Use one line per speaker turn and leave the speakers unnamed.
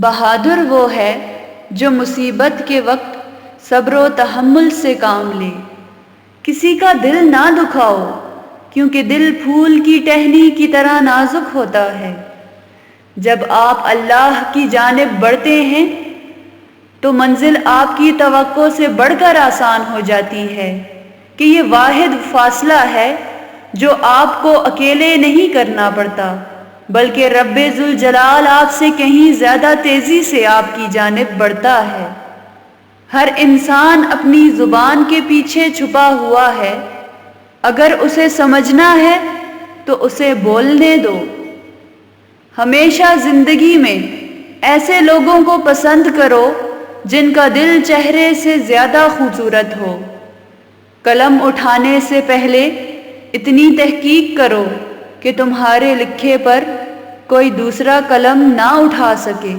بہادر وہ ہے جو مصیبت کے وقت صبر و تحمل سے کام لے۔ کسی کا دل نہ دکھاؤ، کیونکہ دل پھول کی ٹہنی کی طرح نازک ہوتا ہے۔ جب آپ اللہ کی جانب بڑھتے ہیں تو منزل آپ کی توقع سے بڑھ کر آسان ہو جاتی ہے کہ یہ واحد فاصلہ ہے جو آپ کو اکیلے نہیں کرنا پڑتا، بلکہ رب ذوالجلال آپ سے کہیں زیادہ تیزی سے آپ کی جانب بڑھتا ہے۔ ہر انسان اپنی زبان کے پیچھے چھپا ہوا ہے، اگر اسے سمجھنا ہے تو اسے بولنے دو۔ ہمیشہ زندگی میں ایسے لوگوں کو پسند کرو جن کا دل چہرے سے زیادہ خوبصورت ہو۔ قلم اٹھانے سے پہلے اتنی تحقیق کرو کہ تمہارے لکھے پر کوئی دوسرا قلم نہ اٹھا سکے۔